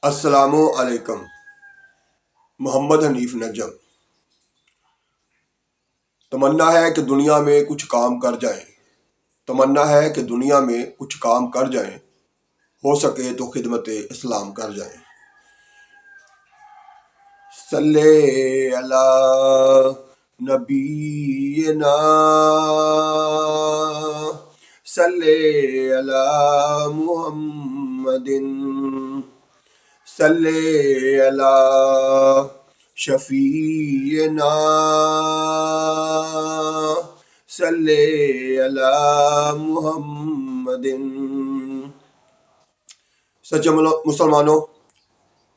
السلام علیکم۔ محمد حنیف نجم۔ تمنا ہے کہ دنیا میں کچھ کام کر جائیں، تمنا ہے کہ دنیا میں کچھ کام کر جائیں، ہو سکے تو خدمت اسلام کر جائیں۔ صلی اللہ نبینا، صلی اللہ محمد، صلی اللہ شفیعنا، صلی اللہ محمد۔ سچے مسلمانوں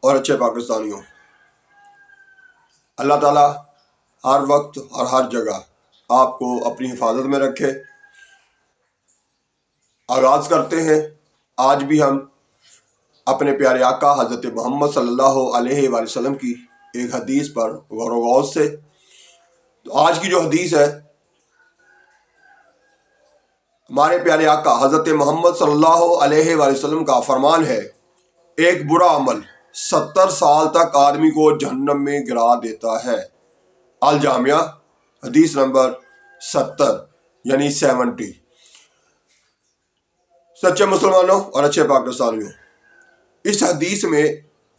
اور اچھے پاکستانیوں، اللہ تعالیٰ ہر وقت اور ہر جگہ آپ کو اپنی حفاظت میں رکھے۔ آغاز کرتے ہیں آج بھی ہم اپنے پیارے آقا حضرت محمد صلی اللہ علیہ وآلہ وسلم کی ایک حدیث پر غور و غوض سے۔ تو آج کی جو حدیث ہے، ہمارے پیارے آقا حضرت محمد صلی اللہ علیہ وآلہ وسلم کا فرمان ہے، ایک برا عمل 70 سال تک آدمی کو جہنم میں گرا دیتا ہے۔ الجامعہ حدیث نمبر 70 یعنی 70۔ سچے مسلمانوں اور اچھے پاکستانیوں، اس حدیث میں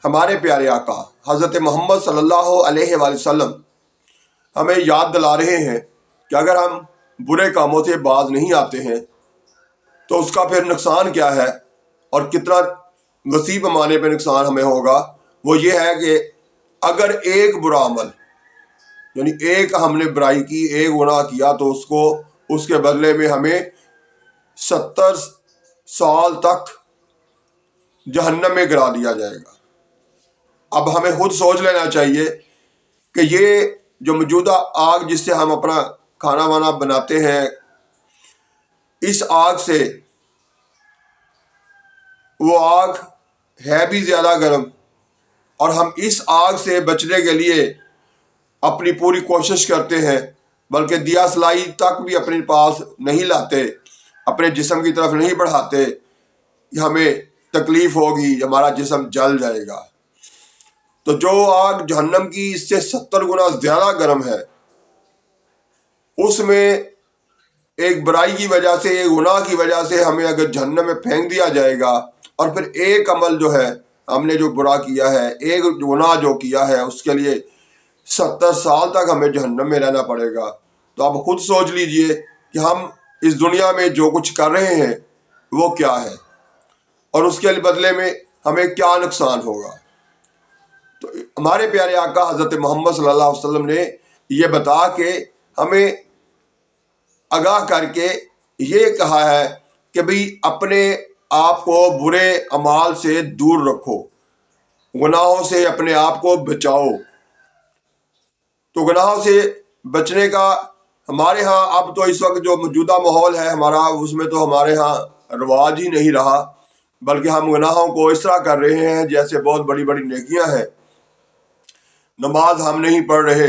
ہمارے پیارے آقا حضرت محمد صلی اللہ علیہ وآلہ وسلم ہمیں یاد دلا رہے ہیں کہ اگر ہم برے کاموں سے باز نہیں آتے ہیں تو اس کا پھر نقصان کیا ہے، اور کتنا وسیع پیمانے پہ نقصان ہمیں ہوگا۔ وہ یہ ہے کہ اگر ایک برا عمل یعنی ایک ہم نے برائی کی، ایک گناہ کیا، تو اس کے بدلے میں ہمیں 70 سال تک جہنم میں گرا دیا جائے گا۔ اب ہمیں خود سوچ لینا چاہیے کہ یہ جو موجودہ آگ جس سے ہم اپنا کھانا وانا بناتے ہیں، اس آگ سے، وہ آگ ہے بھی زیادہ گرم، اور ہم اس آگ سے بچنے کے لیے اپنی پوری کوشش کرتے ہیں، بلکہ دیا سلائی تک بھی اپنے پاس نہیں لاتے، اپنے جسم کی طرف نہیں بڑھاتے کہ ہمیں تکلیف ہوگی، ہمارا جسم جل جائے گا۔ تو جو آگ جہنم کی اس سے 70 گنا زیادہ گرم ہے، اس میں ایک برائی کی وجہ سے، ایک گناہ کی وجہ سے ہمیں اگر جہنم میں پھینک دیا جائے گا، اور پھر ایک عمل جو ہے ہم نے جو برا کیا ہے، ایک گناہ جو کیا ہے، اس کے لیے 70 سال تک ہمیں جہنم میں رہنا پڑے گا، تو آپ خود سوچ لیجئے کہ ہم اس دنیا میں جو کچھ کر رہے ہیں وہ کیا ہے، اور اس کے بدلے میں ہمیں کیا نقصان ہوگا۔ تو ہمارے پیارے آقا حضرت محمد صلی اللہ علیہ وسلم نے یہ بتا کے ہمیں آگاہ کر کے یہ کہا ہے کہ بھئی اپنے آپ کو برے اعمال سے دور رکھو، گناہوں سے اپنے آپ کو بچاؤ۔ تو گناہوں سے بچنے کا ہمارے ہاں اب تو اس وقت جو موجودہ ماحول ہے ہمارا، اس میں تو ہمارے ہاں رواج ہی نہیں رہا، بلکہ ہم گناہوں کو اس طرح کر رہے ہیں جیسے بہت بڑی بڑی نیکیاں ہیں۔ نماز ہم نہیں پڑھ رہے،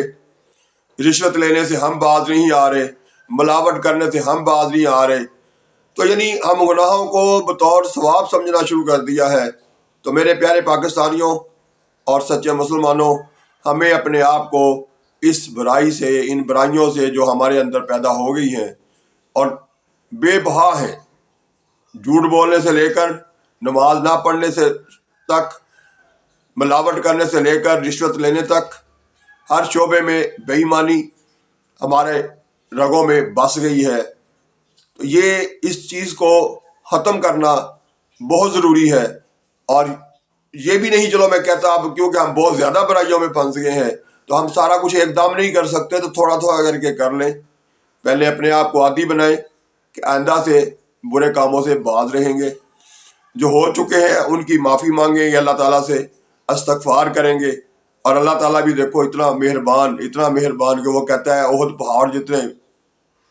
رشوت لینے سے ہم باز نہیں آ رہے، ملاوٹ کرنے سے ہم باز نہیں آ رہے، تو یعنی ہم گناہوں کو بطور ثواب سمجھنا شروع کر دیا ہے۔ تو میرے پیارے پاکستانیوں اور سچے مسلمانوں، ہمیں اپنے آپ کو اس برائی سے، ان برائیوں سے جو ہمارے اندر پیدا ہو گئی ہیں اور بے بہا ہیں، جھوٹ بولنے سے لے کر نماز نہ پڑھنے سے تک، ملاوٹ کرنے سے لے کر رشوت لینے تک، ہر شعبے میں بے ایمانی ہمارے رگوں میں بس گئی ہے۔ تو یہ اس چیز کو ختم کرنا بہت ضروری ہے، اور یہ بھی نہیں، چلو میں کہتا اب کیونکہ ہم بہت زیادہ برائیوں میں پھنس گئے ہیں تو ہم سارا کچھ ایک دم نہیں کر سکتے، تو تھوڑا تھوڑا کر کے کر لیں۔ پہلے اپنے آپ کو عادی بنائیں کہ آئندہ سے برے کاموں سے باز رہیں گے، جو ہو چکے ہیں ان کی معافی مانگیں گے، اللہ تعالیٰ سے استغفار کریں گے، اور اللہ تعالیٰ بھی دیکھو اتنا مہربان کہ وہ کہتا ہے احد پہاڑ جتنے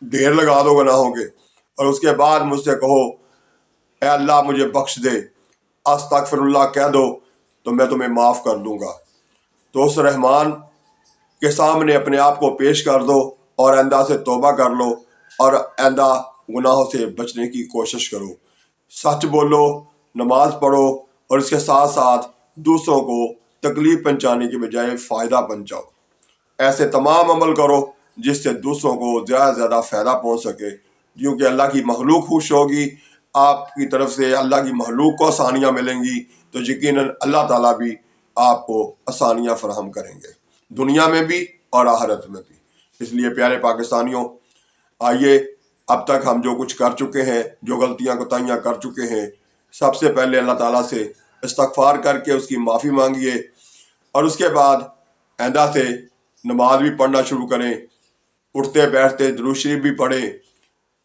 ڈھیر لگا دو گناہوں کے، اور اس کے بعد مجھ سے کہو اے اللہ مجھے بخش دے، استغفر اللہ کہہ دو تو میں تمہیں معاف کر دوں گا۔ تو اس رحمان کے سامنے اپنے آپ کو پیش کر دو، اور آئندہ سے توبہ کر لو، اور آئندہ گناہوں سے بچنے کی کوشش کرو۔ سچ بولو، نماز پڑھو، اور اس کے ساتھ ساتھ دوسروں کو تکلیف پہنچانے کے بجائے فائدہ پہنچاؤ۔ ایسے تمام عمل کرو جس سے دوسروں کو زیادہ سے زیادہ فائدہ پہنچ سکے، کیونکہ اللہ کی مخلوق خوش ہوگی، آپ کی طرف سے اللہ کی مخلوق کو آسانیاں ملیں گی، تو یقیناً اللہ تعالیٰ بھی آپ کو آسانیاں فراہم کریں گے، دنیا میں بھی اور آخرت میں بھی۔ اس لیے پیارے پاکستانیوں، آئیے اب تک ہم جو کچھ کر چکے ہیں، جو غلطیاں کوتاہیاں کر چکے ہیں، سب سے پہلے اللہ تعالیٰ سے استغفار کر کے اس کی معافی مانگیے، اور اس کے بعد آئندہ سے نماز بھی پڑھنا شروع کریں، اٹھتے بیٹھتے درود شریف بھی پڑھیں،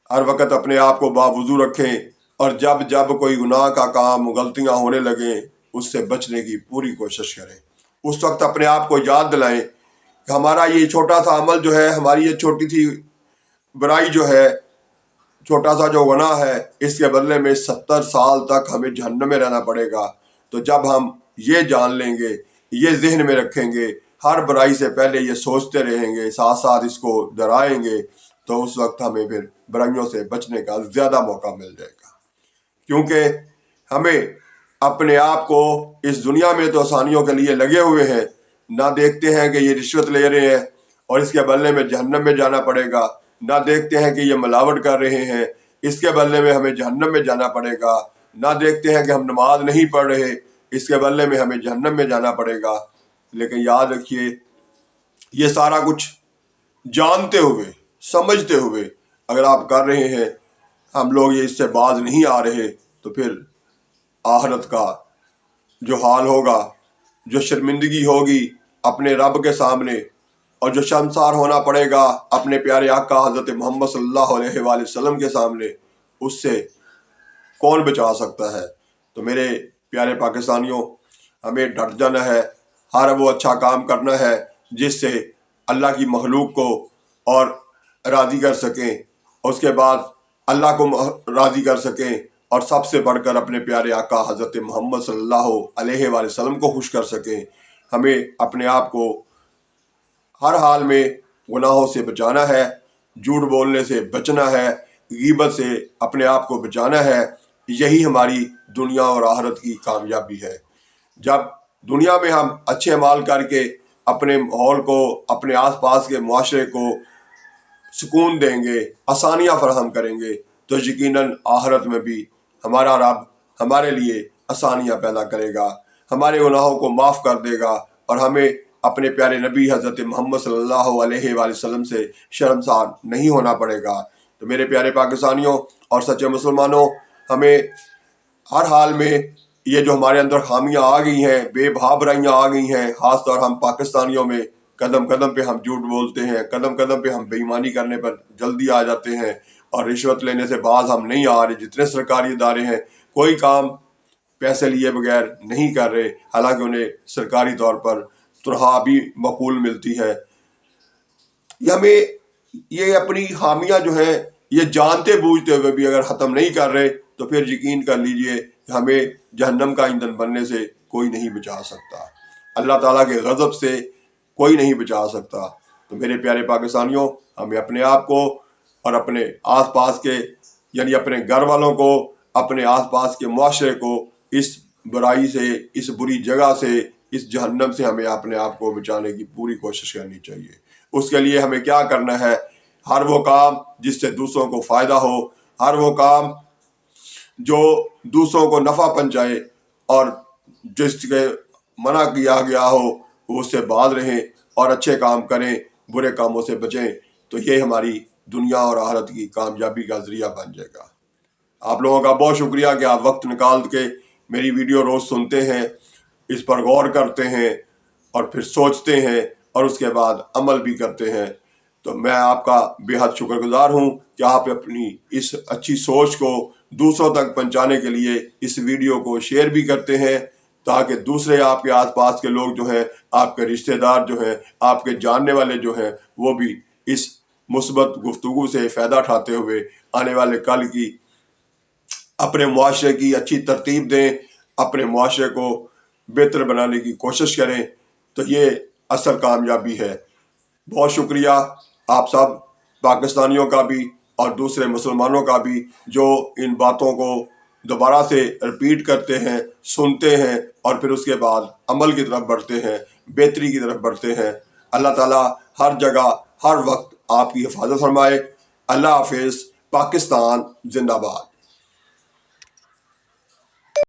ہر وقت اپنے آپ کو باوضو رکھیں، اور جب جب کوئی گناہ کا کام غلطیاں ہونے لگیں اس سے بچنے کی پوری کوشش کریں۔ اس وقت اپنے آپ کو یاد دلائیں کہ ہمارا یہ چھوٹا سا عمل جو ہے، ہماری یہ چھوٹی سی برائی جو ہے، چھوٹا سا جو گناہ ہے، اس کے بدلے میں 70 سال تک ہمیں جہنم میں رہنا پڑے گا۔ تو جب ہم یہ جان لیں گے، یہ ذہن میں رکھیں گے، ہر برائی سے پہلے یہ سوچتے رہیں گے، ساتھ ساتھ اس کو ڈرائیں گے، تو اس وقت ہمیں پھر برائیوں سے بچنے کا زیادہ موقع مل جائے گا۔ کیونکہ ہمیں اپنے آپ کو اس دنیا میں تو آسانیوں کے لیے لگے ہوئے ہیں، نہ دیکھتے ہیں کہ یہ رشوت لے رہے ہیں اور اس کے بدلے میں جہنم میں جانا پڑے گا، نہ دیکھتے ہیں کہ یہ ملاوٹ کر رہے ہیں، اس کے بدلے میں ہمیں جہنم میں جانا پڑے گا، نہ دیکھتے ہیں کہ ہم نماز نہیں پڑھ رہے، اس کے بدلے میں ہمیں جہنم میں جانا پڑے گا۔ لیکن یاد رکھیے، یہ سارا کچھ جانتے ہوئے، سمجھتے ہوئے اگر آپ کر رہے ہیں، ہم لوگ یہ اس سے باز نہیں آ رہے، تو پھر آخرت کا جو حال ہوگا، جو شرمندگی ہوگی اپنے رب کے سامنے، اور جو شرمسار ہونا پڑے گا اپنے پیارے آقا حضرت محمد صلی اللہ علیہ وآلہ وسلم کے سامنے، اس سے کون بچا سکتا ہے؟ تو میرے پیارے پاکستانیوں، ہمیں ڈٹ جانا ہے، ہر وہ اچھا کام کرنا ہے جس سے اللہ کی مخلوق کو اور راضی کر سکیں، اور اس کے بعد اللہ کو راضی کر سکیں، اور سب سے بڑھ کر اپنے پیارے آقا حضرت محمد صلی اللہ علیہ وآلہ وسلم کو خوش کر سکیں۔ ہمیں اپنے آپ کو ہر حال میں گناہوں سے بچانا ہے، جھوٹ بولنے سے بچنا ہے، غیبت سے اپنے آپ کو بچانا ہے۔ یہی ہماری دنیا اور آخرت کی کامیابی ہے۔ جب دنیا میں ہم اچھے اعمال کر کے اپنے ماحول کو، اپنے آس پاس کے معاشرے کو سکون دیں گے، آسانیاں فراہم کریں گے، تو یقیناً آخرت میں بھی ہمارا رب ہمارے لیے آسانیاں پیدا کرے گا، ہمارے گناہوں کو معاف کر دے گا، اور ہمیں اپنے پیارے نبی حضرت محمد صلی اللہ علیہ وآلہ وسلم سے شرمسار نہیں ہونا پڑے گا۔ تو میرے پیارے پاکستانیوں اور سچے مسلمانوں، ہمیں ہر حال میں یہ جو ہمارے اندر خامیاں آ گئی ہیں، بے بھا برائیاں آ گئی ہیں، خاص طور ہم پاکستانیوں میں قدم قدم پہ ہم جھوٹ بولتے ہیں، قدم قدم پہ ہم بے ایمانی کرنے پر جلدی آ جاتے ہیں، اور رشوت لینے سے باز ہم نہیں آ رہے۔ جتنے سرکاری ادارے ہیں، کوئی کام پیسے لیے بغیر نہیں کر رہے، حالانکہ انہیں سرکاری طور پر تنخواہ بھی معقول ملتی ہے۔ ہمیں یہ اپنی خامیاں جو ہیں، یہ جانتے بوجھتے ہوئے بھی اگر ختم نہیں کر رہے، تو پھر یقین کر لیجئے کہ ہمیں جہنم کا ایندھن بننے سے کوئی نہیں بچا سکتا، اللہ تعالیٰ کے غضب سے کوئی نہیں بچا سکتا۔ تو میرے پیارے پاکستانیوں، ہمیں اپنے آپ کو اور اپنے آس پاس کے، یعنی اپنے گھر والوں کو، اپنے آس پاس کے معاشرے کو اس برائی سے، اس بری جگہ سے، اس جہنم سے ہمیں اپنے آپ کو بچانے کی پوری کوشش کرنی چاہیے۔ اس کے لیے ہمیں کیا کرنا ہے؟ ہر وہ کام جس سے دوسروں کو فائدہ ہو، ہر وہ کام جو دوسروں کو نفع پہنچائے اور جس کے منع کیا گیا ہو، وہ اس سے باز رہیں اور اچھے کام کریں، برے کاموں سے بچیں، تو یہ ہماری دنیا اور آخرت کی کامیابی کا ذریعہ بن جائے گا۔ آپ لوگوں کا بہت شکریہ کہ آپ وقت نکال کے میری ویڈیو روز سنتے ہیں، اس پر غور کرتے ہیں، اور پھر سوچتے ہیں، اور اس کے بعد عمل بھی کرتے ہیں۔ تو میں آپ کا بے حد شکر گزار ہوں کہ آپ اپنی اس اچھی سوچ کو دوسروں تک پہنچانے کے لیے اس ویڈیو کو شیئر بھی کرتے ہیں، تاکہ دوسرے آپ کے آس پاس کے لوگ جو ہیں، آپ کے رشتہ دار جو ہیں، آپ کے جاننے والے جو ہیں، وہ بھی اس مثبت گفتگو سے فائدہ اٹھاتے ہوئے آنے والے کل کی اپنے معاشرے کی اچھی ترتیب دیں، اپنے معاشرے کو بہتر بنانے کی کوشش کریں۔ تو یہ اصل کامیابی ہے۔ بہت شکریہ آپ سب پاکستانیوں کا بھی اور دوسرے مسلمانوں کا بھی، جو ان باتوں کو دوبارہ سے رپیٹ کرتے ہیں، سنتے ہیں اور پھر اس کے بعد عمل کی طرف بڑھتے ہیں، بہتری کی طرف بڑھتے ہیں۔ اللہ تعالیٰ ہر جگہ ہر وقت آپ کی حفاظت فرمائے۔ اللہ حافظ۔ پاکستان زندہ باد۔